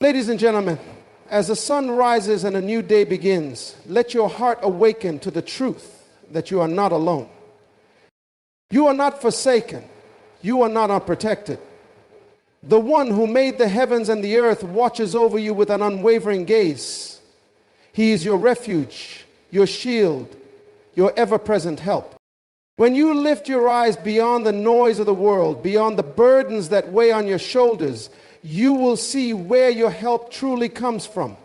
Ladies and gentlemen, as the sun rises and a new day begins, let your heart awaken to the truth that you are not alone. You are not forsaken. You are not unprotected. The one who made the heavens and the earth watches over you with an unwavering gaze. He is your refuge, your shield, your ever-present help. When you lift your eyes beyond the noise of the world, beyond the burdens that weigh on your shoulders, you will see where your help truly comes from.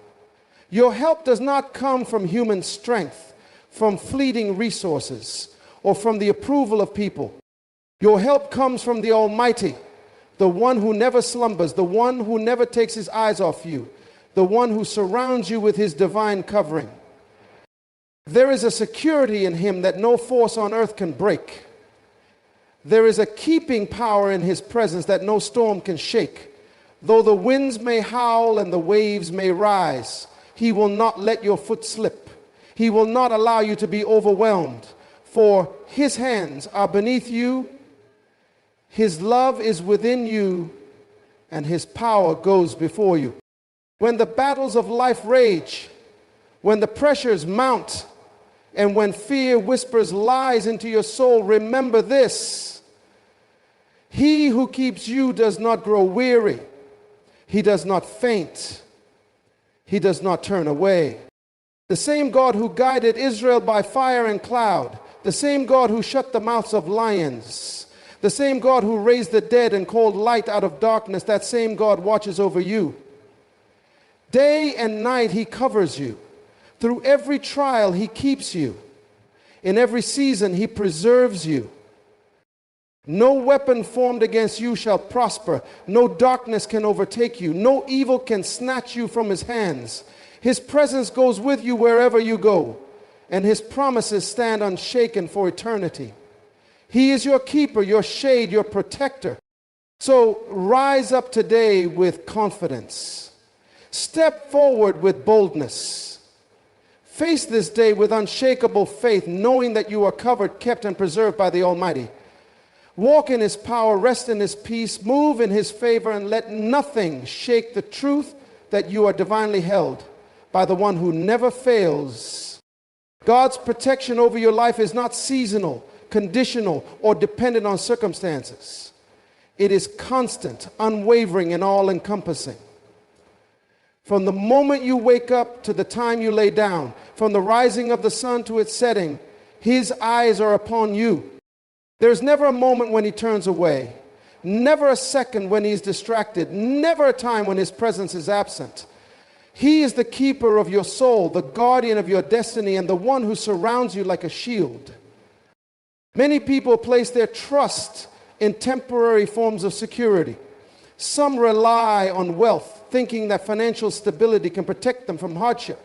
Your help does not come from human strength, from fleeting resources, or from the approval of people. Your help comes from the Almighty, the one who never slumbers, the one who never takes his eyes off you, the one who surrounds you with his divine covering. There is a security in him that no force on earth can break. There is a keeping power in his presence that no storm can shake. Though the winds may howl and the waves may rise, he will not let your foot slip. He will not allow you to be overwhelmed, for his hands are beneath you, his love is within you, and his power goes before you. When the battles of life rage, when the pressures mount, and when fear whispers lies into your soul, remember this: he who keeps you does not grow weary. He does not faint. He does not turn away. The same God who guided Israel by fire and cloud, the same God who shut the mouths of lions, the same God who raised the dead and called light out of darkness, that same God watches over you. Day and night he covers you. Through every trial he keeps you. In every season he preserves you. No weapon formed against you shall prosper. No darkness can overtake you. No evil can snatch you from his hands. His presence goes with you wherever you go, and his promises stand unshaken for eternity. He is your keeper, your shade, your protector. So rise up today with confidence. Step forward with boldness. Face this day with unshakable faith, knowing that you are covered, kept, and preserved by the Almighty. Walk in his power, rest in his peace, move in his favor, and let nothing shake the truth that you are divinely held by the one who never fails. God's protection over your life is not seasonal, conditional, or dependent on circumstances. It is constant, unwavering, and all-encompassing. From the moment you wake up to the time you lay down, from the rising of the sun to its setting, his eyes are upon you. There's never a moment when he turns away, never a second when he's distracted, never a time when his presence is absent. He is the keeper of your soul, the guardian of your destiny, and the one who surrounds you like a shield. Many people place their trust in temporary forms of security. Some rely on wealth, thinking that financial stability can protect them from hardship.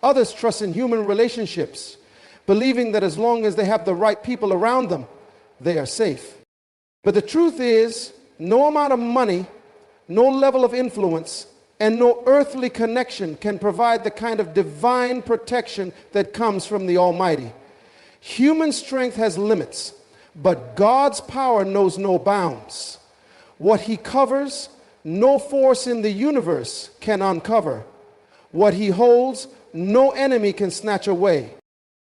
Others trust in human relationships, believing that as long as they have the right people around them, they are safe. But the truth is, no amount of money, no level of influence, and no earthly connection can provide the kind of divine protection that comes from the Almighty. Human strength has limits, but God's power knows no bounds. What he covers, no force in the universe can uncover. What he holds, no enemy can snatch away.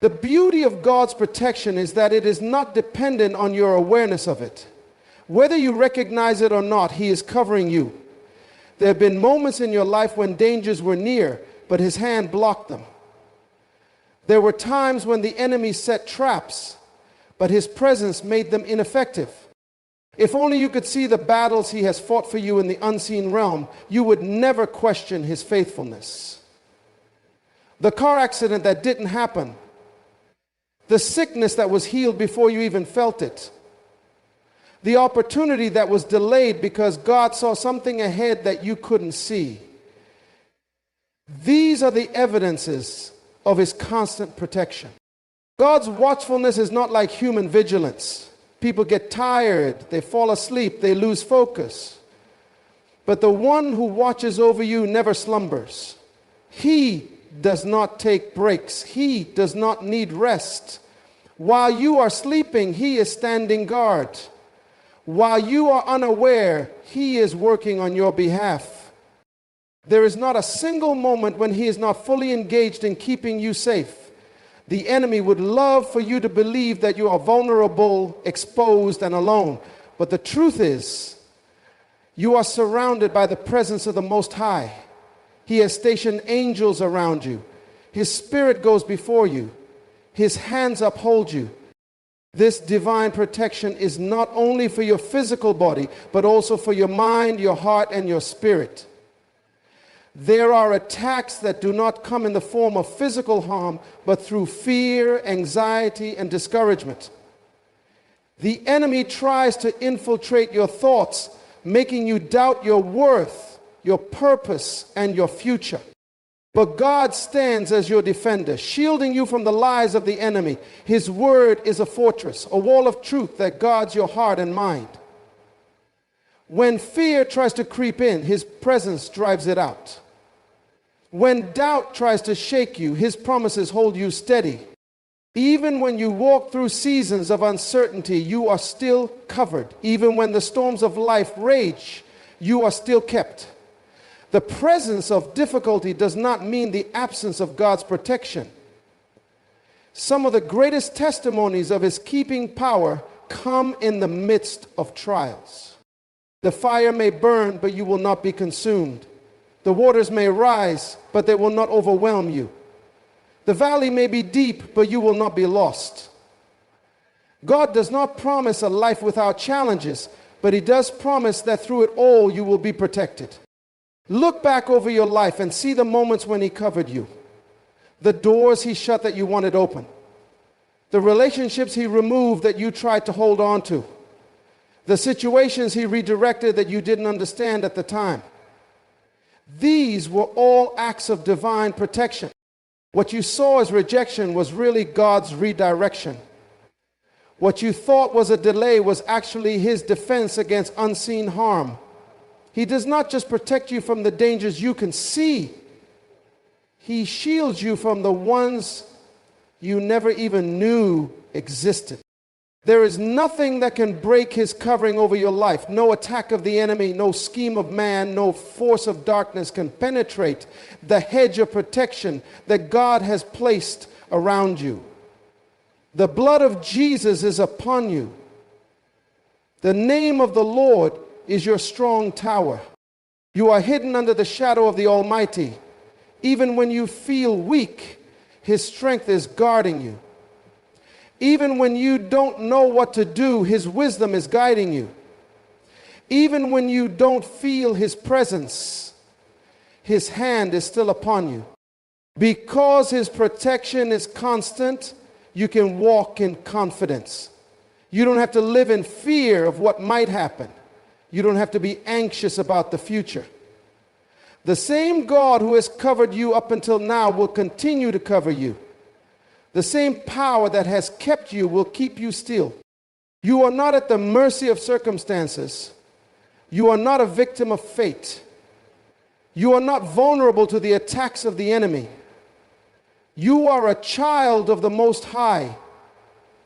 The beauty of God's protection is that it is not dependent on your awareness of it. Whether you recognize it or not, he is covering you. There have been moments in your life when dangers were near, but his hand blocked them. There were times when the enemy set traps, but his presence made them ineffective. If only you could see the battles he has fought for you in the unseen realm, you would never question his faithfulness. The car accident that didn't happen, the sickness that was healed before you even felt it, the opportunity that was delayed because God saw something ahead that you couldn't see. These are the evidences of his constant protection. God's watchfulness is not like human vigilance. People get tired, they fall asleep, they lose focus. But the one who watches over you never slumbers. He does not take breaks. He does not need rest. While you are sleeping, he is standing guard. While you are unaware, he is working on your behalf. There is not a single moment when he is not fully engaged in keeping you safe. The enemy would love for you to believe that you are vulnerable, exposed, and alone. But the truth is, you are surrounded by the presence of the Most High. He has stationed angels around you. His Spirit goes before you. His hands uphold you. This divine protection is not only for your physical body, but also for your mind, your heart, and your spirit. There are attacks that do not come in the form of physical harm, but through fear, anxiety, and discouragement. The enemy tries to infiltrate your thoughts, making you doubt your worth, your purpose, and your future. But God stands as your defender, shielding you from the lies of the enemy. His word is a fortress, a wall of truth that guards your heart and mind. When fear tries to creep in, his presence drives it out. When doubt tries to shake you, his promises hold you steady. Even when you walk through seasons of uncertainty, you are still covered. Even when the storms of life rage, you are still kept. The presence of difficulty does not mean the absence of God's protection. Some of the greatest testimonies of his keeping power come in the midst of trials. The fire may burn, but you will not be consumed. The waters may rise, but they will not overwhelm you. The valley may be deep, but you will not be lost. God does not promise a life without challenges, but he does promise that through it all you will be protected. Look back over your life and see the moments when he covered you. The doors he shut that you wanted open. The relationships he removed that you tried to hold on to. The situations he redirected that you didn't understand at the time. These were all acts of divine protection. What you saw as rejection was really God's redirection. What you thought was a delay was actually his defense against unseen harm. He does not just protect you from the dangers you can see. He shields you from the ones you never even knew existed. There is nothing that can break his covering over your life. No attack of the enemy, no scheme of man, no force of darkness can penetrate the hedge of protection that God has placed around you. The blood of Jesus is upon you. The name of the Lord is your strong tower. You are hidden under the shadow of the Almighty. Even when you feel weak, his strength is guarding you. Even when you don't know what to do, his wisdom is guiding you. Even when you don't feel his presence, his hand is still upon you. Because his protection is constant, you can walk in confidence. You don't have to live in fear of what might happen. You don't have to be anxious about the future. The same God who has covered you up until now will continue to cover you. The same power that has kept you will keep you still. You are not at the mercy of circumstances. You are not a victim of fate. You are not vulnerable to the attacks of the enemy. You are a child of the Most High,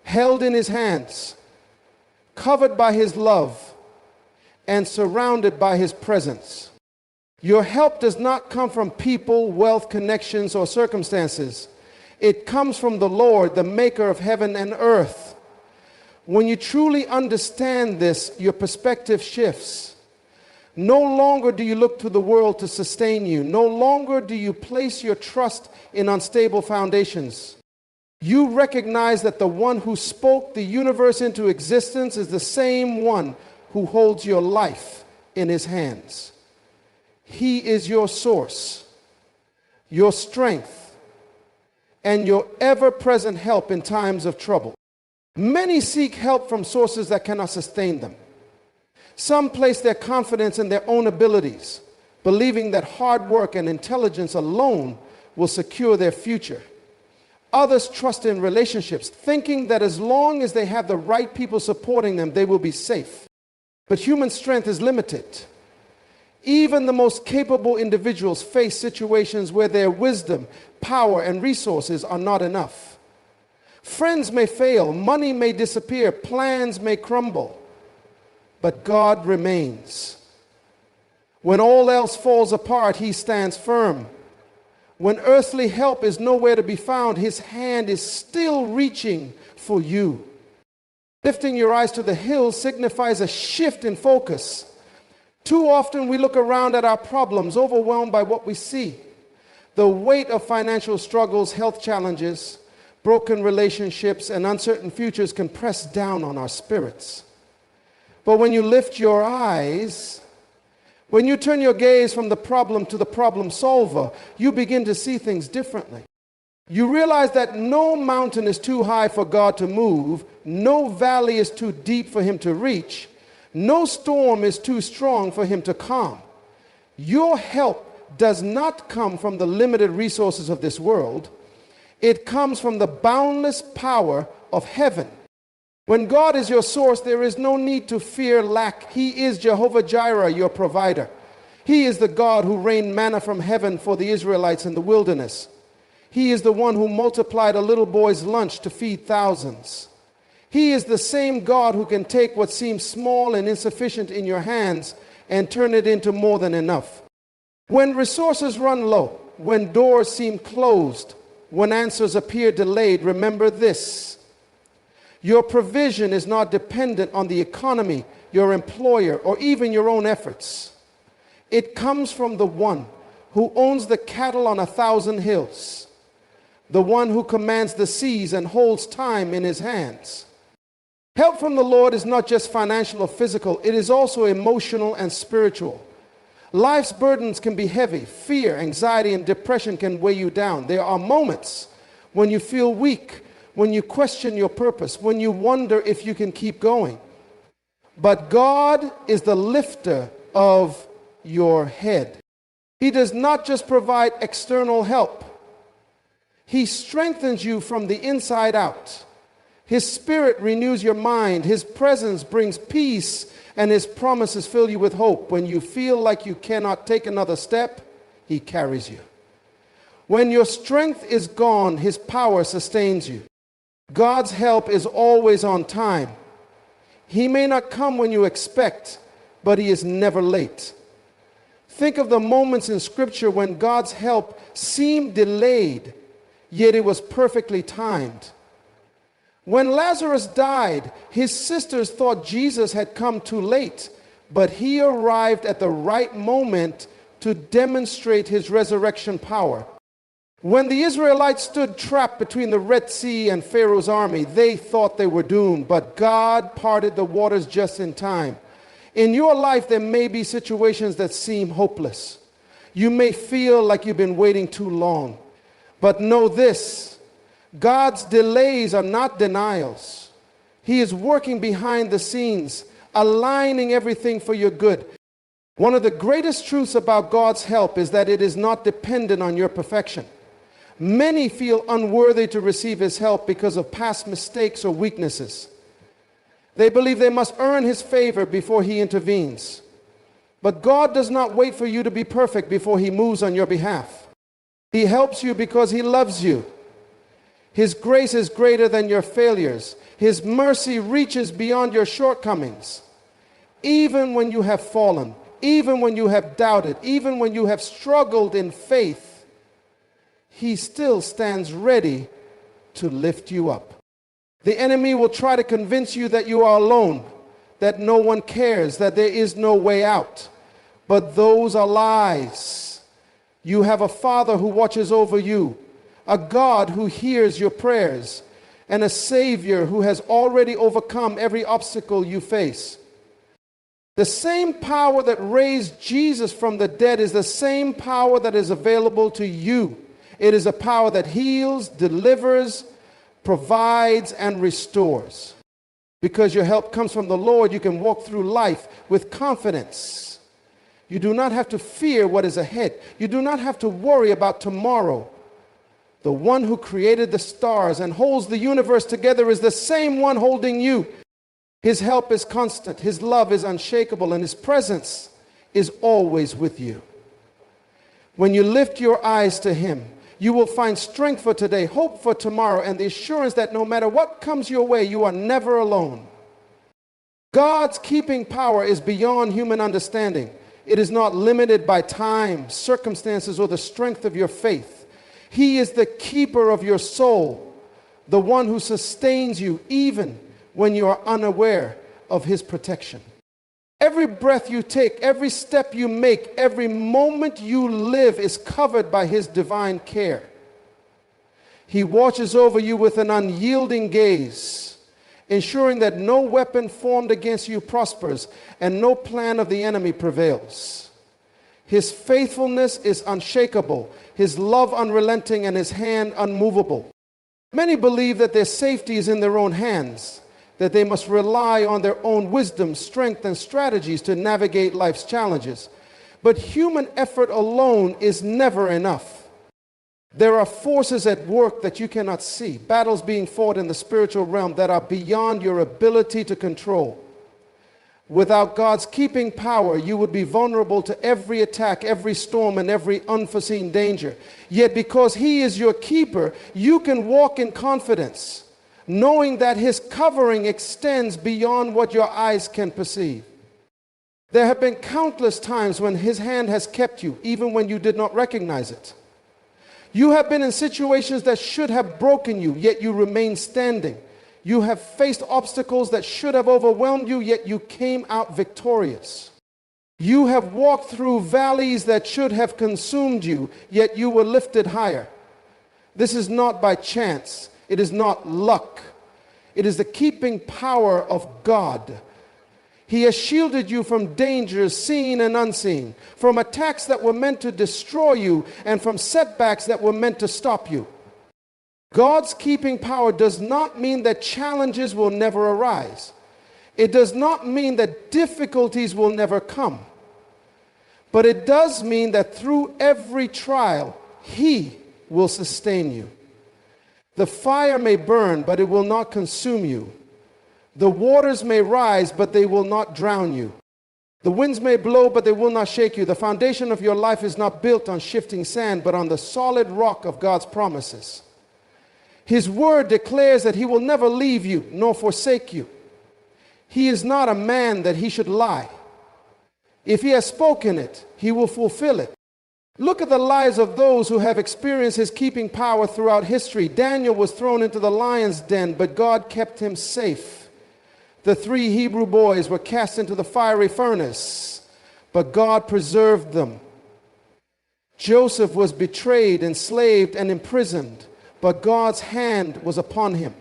held in his hands, covered by his love, and surrounded by his presence. Your help does not come from people, wealth, connections, or circumstances. It comes from the Lord, the maker of heaven and earth. When you truly understand this, your perspective shifts. No longer do you look to the world to sustain you. No longer do you place your trust in unstable foundations. You recognize that the one who spoke the universe into existence is the same one who holds your life in his hands. He is your source, your strength, and your ever-present help in times of trouble. Many seek help from sources that cannot sustain them. Some place their confidence in their own abilities, believing that hard work and intelligence alone will secure their future. Others trust in relationships, thinking that as long as they have the right people supporting them, they will be safe. But human strength is limited. Even the most capable individuals face situations where their wisdom, power, and resources are not enough. Friends may fail, money may disappear, plans may crumble, but God remains. When all else falls apart, he stands firm. When earthly help is nowhere to be found, his hand is still reaching for you. Lifting your eyes to the hills signifies a shift in focus. Too often we look around at our problems, overwhelmed by what we see. The weight of financial struggles, health challenges, broken relationships, and uncertain futures can press down on our spirits. But when you lift your eyes, when you turn your gaze from the problem to the problem solver, you begin to see things differently. You realize that no mountain is too high for God to move, no valley is too deep for him to reach, no storm is too strong for him to calm. Your help does not come from the limited resources of this world. It comes from the boundless power of heaven. When God is your source, there is no need to fear lack. He is Jehovah Jireh, your provider. He is the God who rained manna from heaven for the Israelites in the wilderness. He is the one who multiplied a little boy's lunch to feed thousands. He is the same God who can take what seems small and insufficient in your hands and turn it into more than enough. When resources run low, when doors seem closed, when answers appear delayed, remember this: your provision is not dependent on the economy, your employer, or even your own efforts. It comes from the one who owns the cattle on 1,000 hills, the one who commands the seas and holds time in his hands. Help from the Lord is not just financial or physical, it is also emotional and spiritual. Life's burdens can be heavy. Fear, anxiety, and depression can weigh you down. There are moments when you feel weak, when you question your purpose, when you wonder if you can keep going. But God is the lifter of your head. He does not just provide external help. He strengthens you from the inside out. His Spirit renews your mind. His presence brings peace, and his promises fill you with hope. When you feel like you cannot take another step, he carries you. When your strength is gone, his power sustains you. God's help is always on time. He may not come when you expect, but he is never late. Think of the moments in Scripture when God's help seemed delayed, yet it was perfectly timed. When Lazarus died, his sisters thought Jesus had come too late, but he arrived at the right moment to demonstrate his resurrection power. When the Israelites stood trapped between the Red Sea and Pharaoh's army, they thought they were doomed, but God parted the waters just in time. In your life, there may be situations that seem hopeless. You may feel like you've been waiting too long, but know this: God's delays are not denials. He is working behind the scenes, aligning everything for your good. One of the greatest truths about God's help is that it is not dependent on your perfection. Many feel unworthy to receive his help because of past mistakes or weaknesses. They believe they must earn his favor before he intervenes. But God does not wait for you to be perfect before he moves on your behalf. He helps you because he loves you. His grace is greater than your failures. His mercy reaches beyond your shortcomings. Even when you have fallen, even when you have doubted, even when you have struggled in faith, he still stands ready to lift you up. The enemy will try to convince you that you are alone, that no one cares, that there is no way out. But those are lies. You have a Father who watches over you, a God who hears your prayers, and a Savior who has already overcome every obstacle you face. The same power that raised Jesus from the dead is the same power that is available to you. It is a power that heals, delivers, provides, and restores. Because your help comes from the Lord, you can walk through life with confidence. You do not have to fear what is ahead. You do not have to worry about tomorrow. The one who created the stars and holds the universe together is the same one holding you. His help is constant, his love is unshakable, and his presence is always with you. When you lift your eyes to him, you will find strength for today, hope for tomorrow, and the assurance that no matter what comes your way, you are never alone. God's keeping power is beyond human understanding. It is not limited by time, circumstances, or the strength of your faith. He is the keeper of your soul, the one who sustains you even when you are unaware of his protection. Every breath you take, every step you make, every moment you live is covered by his divine care. He watches over you with an unyielding gaze, ensuring that no weapon formed against you prospers and no plan of the enemy prevails. His faithfulness is unshakable, his love unrelenting, and his hand unmovable. Many believe that their safety is in their own hands, that they must rely on their own wisdom, strength, and strategies to navigate life's challenges. But human effort alone is never enough. There are forces at work that you cannot see, battles being fought in the spiritual realm that are beyond your ability to control. Without God's keeping power, you would be vulnerable to every attack, every storm, and every unforeseen danger. Yet because he is your keeper, you can walk in confidence, knowing that his covering extends beyond what your eyes can perceive. There have been countless times when his hand has kept you, even when you did not recognize it. You have been in situations that should have broken you, yet you remain standing. You have faced obstacles that should have overwhelmed you, yet you came out victorious. You have walked through valleys that should have consumed you, yet you were lifted higher. This is not by chance. It is not luck. It is the keeping power of God. He has shielded you from dangers seen and unseen, from attacks that were meant to destroy you, and from setbacks that were meant to stop you. God's keeping power does not mean that challenges will never arise. It does not mean that difficulties will never come. But it does mean that through every trial, he will sustain you. The fire may burn, but it will not consume you. The waters may rise, but they will not drown you. The winds may blow, but they will not shake you. The foundation of your life is not built on shifting sand, but on the solid rock of God's promises. His word declares that he will never leave you nor forsake you. He is not a man that he should lie. If he has spoken it, he will fulfill it. Look at the lives of those who have experienced his keeping power throughout history. Daniel was thrown into the lion's den, but God kept him safe. The 3 Hebrew boys were cast into the fiery furnace, but God preserved them. Joseph was betrayed, enslaved, and imprisoned, but God's hand was upon him.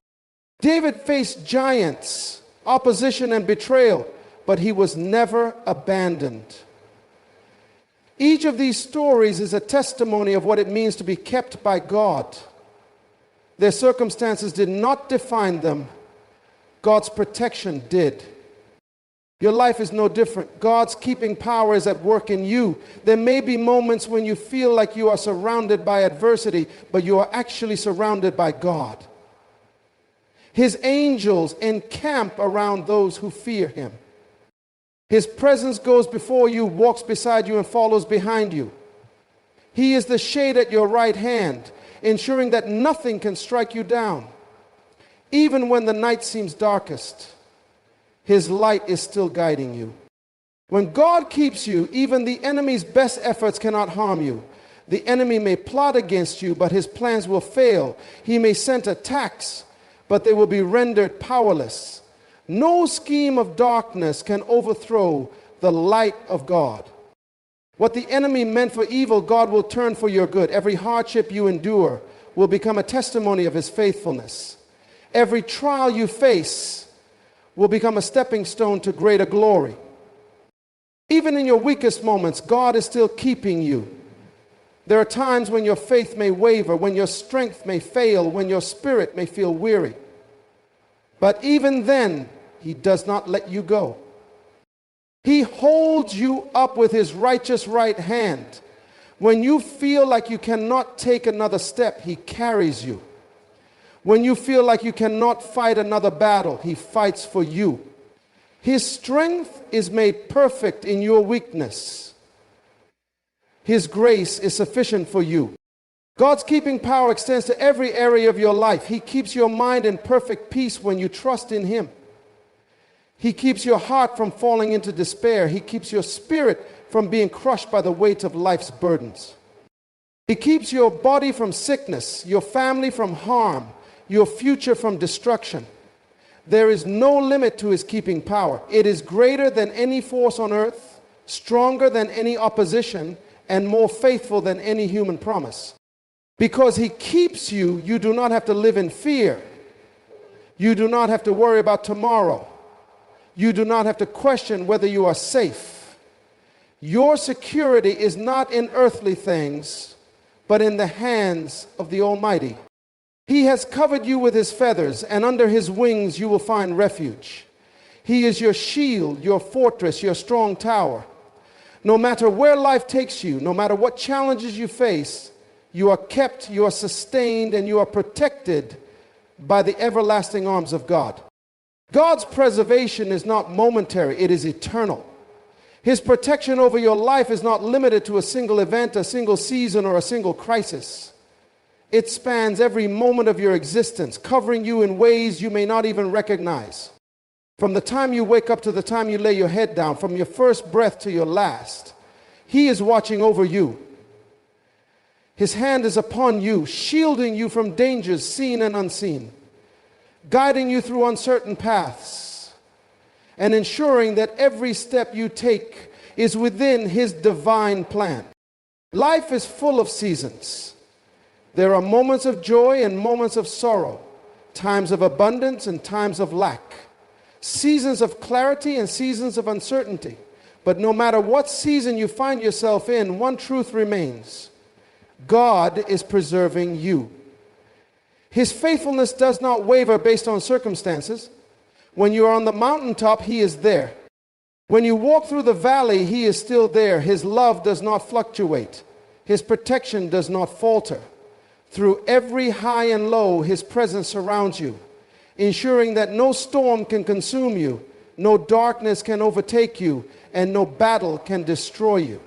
David faced giants, opposition, and betrayal, but he was never abandoned. Each of these stories is a testimony of what it means to be kept by God. Their circumstances did not define them. God's protection did. Your life is no different. God's keeping power is at work in you. There may be moments when you feel like you are surrounded by adversity, but you are actually surrounded by God. His angels encamp around those who fear him. His presence goes before you, walks beside you, and follows behind you. He is the shade at your right hand, ensuring that nothing can strike you down. Even when the night seems darkest, his light is still guiding you. When God keeps you, even the enemy's best efforts cannot harm you. The enemy may plot against you, but his plans will fail. He may send attacks, but they will be rendered powerless. No scheme of darkness can overthrow the light of God. What the enemy meant for evil, God will turn for your good. Every hardship you endure will become a testimony of his faithfulness. Every trial you face will become a stepping stone to greater glory. Even in your weakest moments, God is still keeping you. There are times when your faith may waver, when your strength may fail, when your spirit may feel weary. But even then, he does not let you go. He holds you up with his righteous right hand. When you feel like you cannot take another step, he carries you. When you feel like you cannot fight another battle, he fights for you. His strength is made perfect in your weakness. His grace is sufficient for you. God's keeping power extends to every area of your life. He keeps your mind in perfect peace when you trust in him. He keeps your heart from falling into despair. He keeps your spirit from being crushed by the weight of life's burdens. He keeps your body from sickness, your family from harm, your future from destruction. There is no limit to his keeping power. It is greater than any force on earth, stronger than any opposition, and more faithful than any human promise. Because he keeps you, you do not have to live in fear. You do not have to worry about tomorrow. You do not have to question whether you are safe. Your security is not in earthly things, but in the hands of the Almighty. He has covered you with his feathers, and under his wings you will find refuge. He is your shield, your fortress, your strong tower. No matter where life takes you, no matter what challenges you face, you are kept, you are sustained, and you are protected by the everlasting arms of God. God's preservation is not momentary, it is eternal. His protection over your life is not limited to a single event, a single season, or a single crisis. It spans every moment of your existence, covering you in ways you may not even recognize. From the time you wake up to the time you lay your head down, from your first breath to your last, he is watching over you. His hand is upon you, shielding you from dangers seen and unseen, guiding you through uncertain paths, and ensuring that every step you take is within his divine plan. Life is full of seasons. There are moments of joy and moments of sorrow, times of abundance and times of lack, seasons of clarity and seasons of uncertainty. But no matter what season you find yourself in, one truth remains: God is preserving you. His faithfulness does not waver based on circumstances. When you are on the mountaintop, he is there. When you walk through the valley, he is still there. His love does not fluctuate. His protection does not falter. Through every high and low, his presence surrounds you, ensuring that no storm can consume you, no darkness can overtake you, and no battle can destroy you.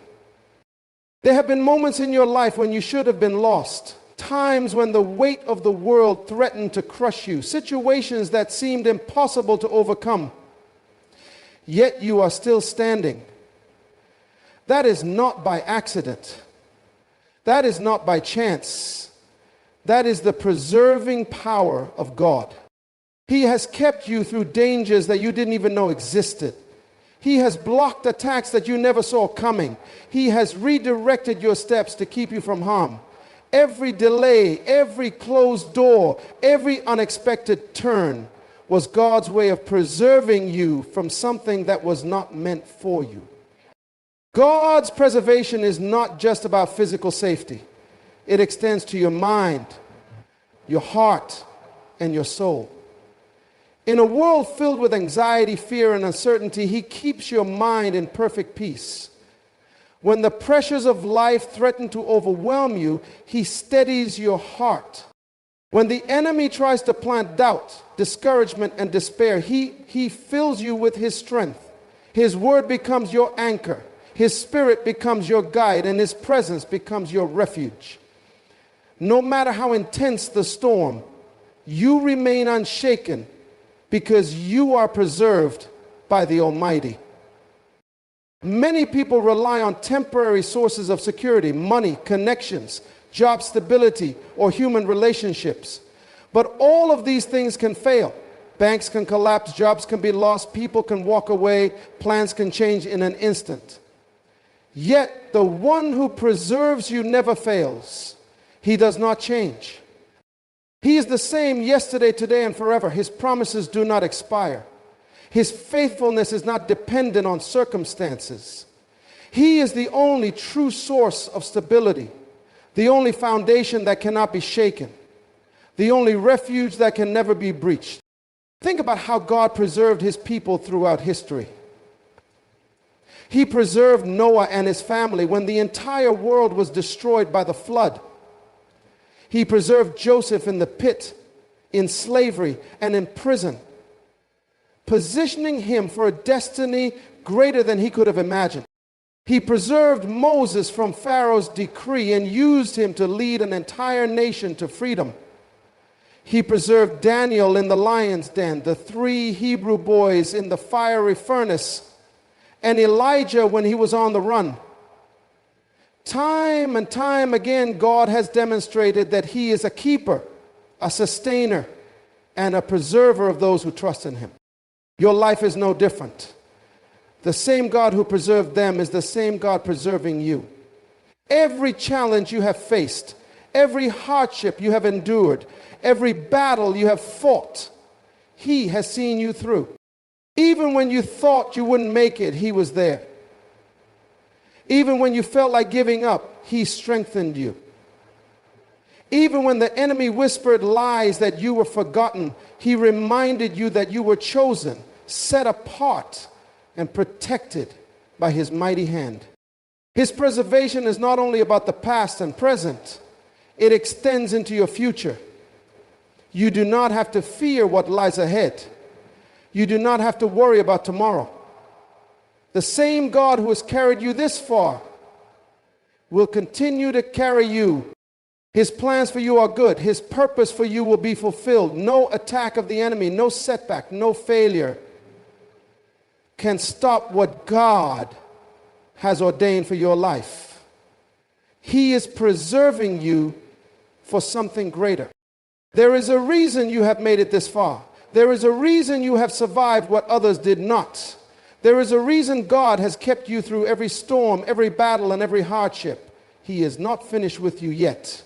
There have been moments in your life when you should have been lost, times when the weight of the world threatened to crush you, situations that seemed impossible to overcome. Yet you are still standing. That is not by accident. That is not by chance. That is the preserving power of God. He has kept you through dangers that you didn't even know existed. He has blocked attacks that you never saw coming. He has redirected your steps to keep you from harm. Every delay, every closed door, every unexpected turn was God's way of preserving you from something that was not meant for you. God's preservation is not just about physical safety. It extends to your mind, your heart, and your soul. In a world filled with anxiety, fear, and uncertainty, he keeps your mind in perfect peace. When the pressures of life threaten to overwhelm you, he steadies your heart. When the enemy tries to plant doubt, discouragement, and despair, he fills you with his strength. His word becomes your anchor. His spirit becomes your guide, and his presence becomes your refuge. No matter how intense the storm, you remain unshaken because you are preserved by the Almighty. Many people rely on temporary sources of security, money, connections, job stability, or human relationships. But all of these things can fail. Banks can collapse, jobs can be lost, people can walk away, plans can change in an instant. Yet the one who preserves you never fails. He does not change. He is the same yesterday, today, and forever. His promises do not expire. His faithfulness is not dependent on circumstances. He is the only true source of stability, the only foundation that cannot be shaken, the only refuge that can never be breached. Think about how God preserved his people throughout history. He preserved Noah and his family when the entire world was destroyed by the flood. He preserved Joseph in the pit, in slavery, and in prison, positioning him for a destiny greater than he could have imagined. He preserved Moses from Pharaoh's decree and used him to lead an entire nation to freedom. He preserved Daniel in the lion's den, the 3 Hebrew boys in the fiery furnace, and Elijah when he was on the run. Time and time again, God has demonstrated that he is a keeper, a sustainer, and a preserver of those who trust in him. Your life is no different. The same God who preserved them is the same God preserving you. Every challenge you have faced, every hardship you have endured, every battle you have fought, he has seen you through. Even when you thought you wouldn't make it, he was there. Even when you felt like giving up, he strengthened you. Even when the enemy whispered lies that you were forgotten, he reminded you that you were chosen, set apart, and protected by his mighty hand. His preservation is not only about the past and present, it extends into your future. You do not have to fear what lies ahead. You do not have to worry about tomorrow. The same God who has carried you this far will continue to carry you. His plans for you are good. His purpose for you will be fulfilled. No attack of the enemy, no setback, no failure can stop what God has ordained for your life. He is preserving you for something greater. There is a reason you have made it this far. There is a reason you have survived what others did not. There is a reason God has kept you through every storm, every battle, and every hardship. He is not finished with you yet.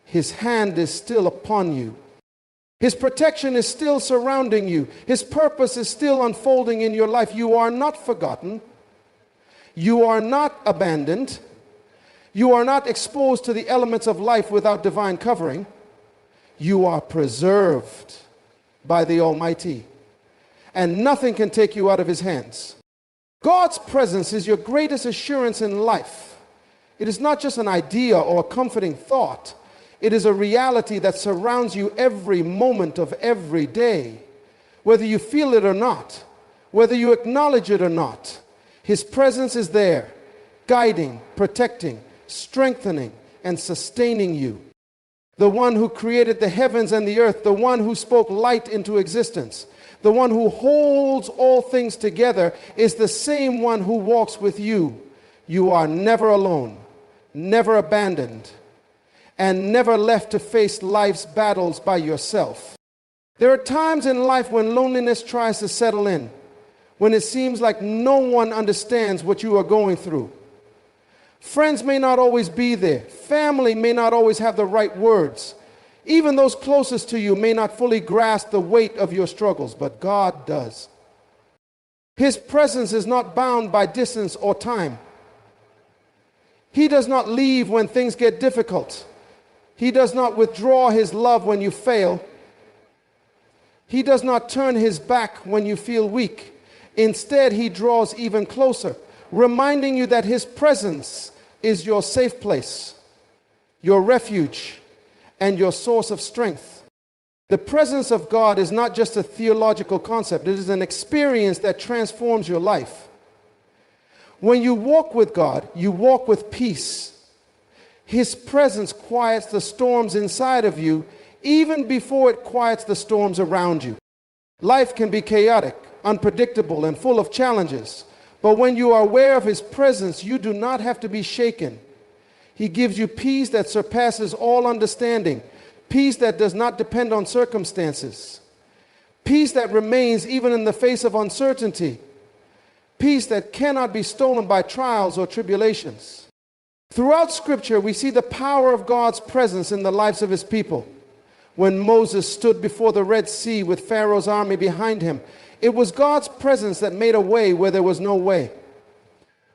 His hand is still upon you. His protection is still surrounding you. His purpose is still unfolding in your life. You are not forgotten. You are not abandoned. You are not exposed to the elements of life without divine covering. You are preserved by the Almighty, and nothing can take you out of his hands. God's presence is your greatest assurance in life. It is not just an idea or a comforting thought. It is a reality that surrounds you every moment of every day. Whether you feel it or not, whether you acknowledge it or not, his presence is there, guiding, protecting, strengthening, and sustaining you. The one who created the heavens and the earth, the one who spoke light into existence, the one who holds all things together is the same one who walks with you. You are never alone, never abandoned, and never left to face life's battles by yourself. There are times in life when loneliness tries to settle in, when it seems like no one understands what you are going through. Friends may not always be there. Family may not always have the right words. Even those closest to you may not fully grasp the weight of your struggles, but God does. His presence is not bound by distance or time. He does not leave when things get difficult. He does not withdraw his love when you fail. He does not turn his back when you feel weak. Instead, he draws even closer, reminding you that his presence is your safe place, your refuge, and your source of strength. The presence of God is not just a theological concept. It is an experience that transforms your life. When you walk with God, you walk with peace. His presence quiets the storms inside of you even before it quiets the storms around you. Life can be chaotic, unpredictable, and full of challenges. But when you are aware of his presence, you do not have to be shaken. He gives you peace that surpasses all understanding, peace that does not depend on circumstances, peace that remains even in the face of uncertainty, peace that cannot be stolen by trials or tribulations. Throughout Scripture, we see the power of God's presence in the lives of his people. When Moses stood before the Red Sea with Pharaoh's army behind him, it was God's presence that made a way where there was no way.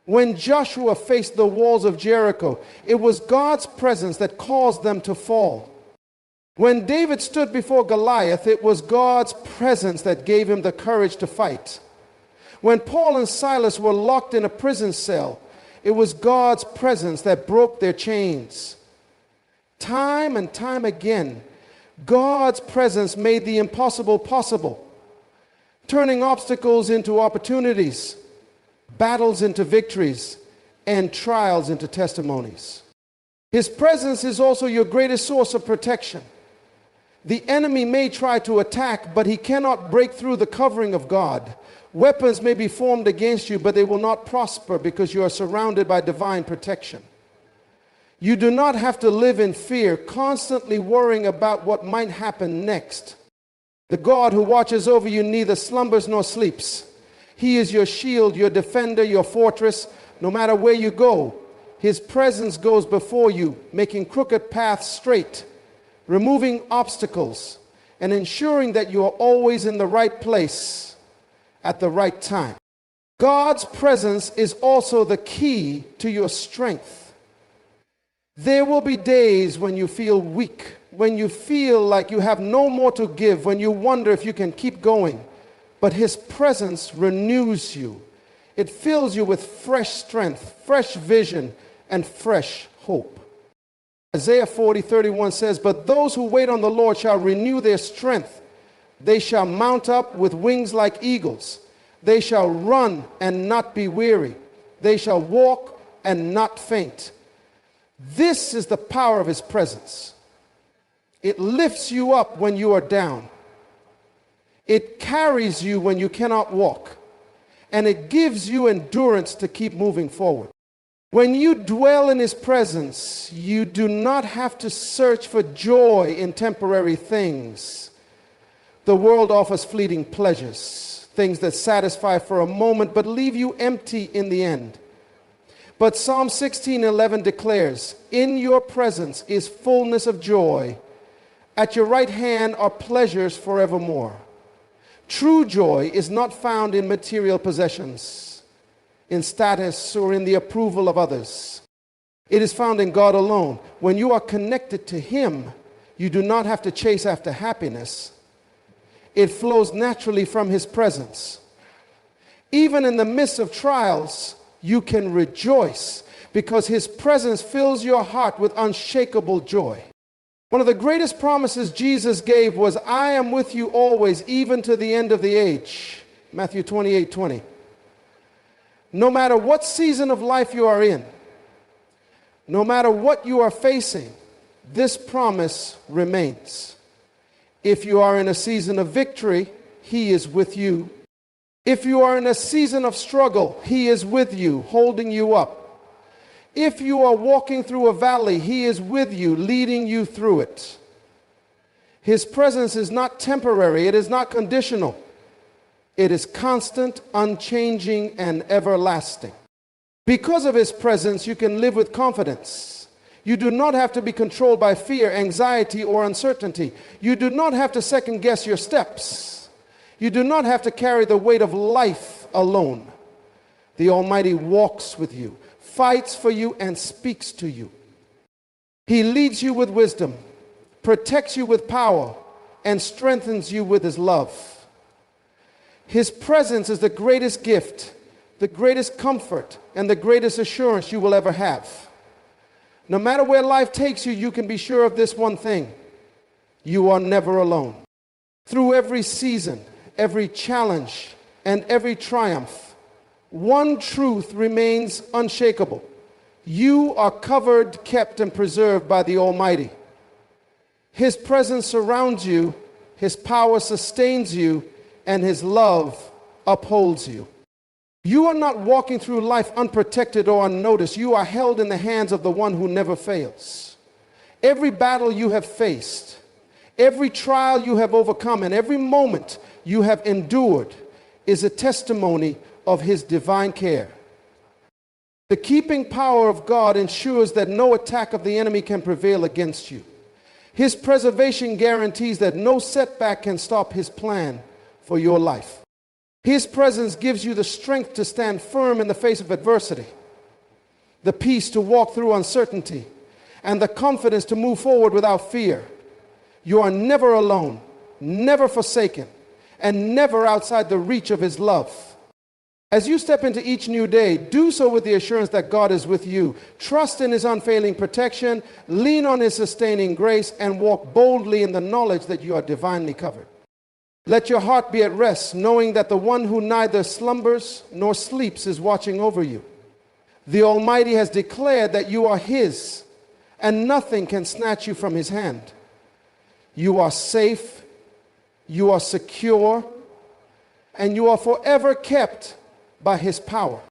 When Joshua faced the walls of Jericho, it was God's presence that caused them to fall. When David stood before Goliath, it was God's presence that gave him the courage to fight. When Paul and Silas were locked in a prison cell, it was God's presence that broke their chains. Time and time again, God's presence made the impossible possible, turning obstacles into opportunities, battles into victories, and trials into testimonies. His presence is also your greatest source of protection. The enemy may try to attack, but he cannot break through the covering of God. Weapons may be formed against you, but they will not prosper because you are surrounded by divine protection. You do not have to live in fear, constantly worrying about what might happen next. The God who watches over you neither slumbers nor sleeps. He is your shield, your defender, your fortress. No matter where you go, his presence goes before you, making crooked paths straight, removing obstacles, and ensuring that you are always in the right place at the right time. God's presence is also the key to your strength. There will be days when you feel weak, when you feel like you have no more to give, when you wonder if you can keep going. But his presence renews you. It fills you with fresh strength, fresh vision, and fresh hope. Isaiah 40:31 says, "But those who wait on the Lord shall renew their strength. They shall mount up with wings like eagles. They shall run and not be weary. They shall walk and not faint." This is the power of his presence. It lifts you up when you are down. It carries you when you cannot walk. And it gives you endurance to keep moving forward. When you dwell in his presence, you do not have to search for joy in temporary things. The world offers fleeting pleasures, things that satisfy for a moment but leave you empty in the end. But Psalm 16:11 declares, "In your presence is fullness of joy. At your right hand are pleasures forevermore." True joy is not found in material possessions, in status, or in the approval of others. It is found in God alone. When you are connected to him, you do not have to chase after happiness. It flows naturally from his presence. Even in the midst of trials, you can rejoice because his presence fills your heart with unshakable joy. One of the greatest promises Jesus gave was, "I am with you always, even to the end of the age." Matthew 28:20. No matter what season of life you are in, no matter what you are facing, this promise remains. If you are in a season of victory, he is with you. If you are in a season of struggle, he is with you, holding you up. If you are walking through a valley, he is with you, leading you through it. His presence is not temporary, it is not conditional. It is constant, unchanging, and everlasting. Because of his presence, you can live with confidence. You do not have to be controlled by fear, anxiety, or uncertainty. You do not have to second guess your steps. You do not have to carry the weight of life alone. The Almighty walks with you, fights for you, and speaks to you. He leads you with wisdom, protects you with power, and strengthens you with his love. His presence is the greatest gift, the greatest comfort, and the greatest assurance you will ever have. No matter where life takes you, you can be sure of this one thing: you are never alone. Through every season, every challenge, and every triumph, one truth remains unshakable: you are covered, kept, and preserved by the Almighty. His presence surrounds you, his power sustains you, and his love upholds you. You are not walking through life unprotected or unnoticed. You are held in the hands of the one who never fails. Every battle you have faced, every trial you have overcome, and every moment you have endured is a testimony of his divine care. The keeping power of God ensures that no attack of the enemy can prevail against you. His preservation guarantees that no setback can stop his plan for your life. His presence gives you the strength to stand firm in the face of adversity, the peace to walk through uncertainty, and the confidence to move forward without fear. You are never alone, never forsaken, and never outside the reach of his love. As you step into each new day, do so with the assurance that God is with you. Trust in his unfailing protection, lean on his sustaining grace, and walk boldly in the knowledge that you are divinely covered. Let your heart be at rest, knowing that the one who neither slumbers nor sleeps is watching over you. The Almighty has declared that you are his, and nothing can snatch you from his hand. You are safe, you are secure, and you are forever kept by his power.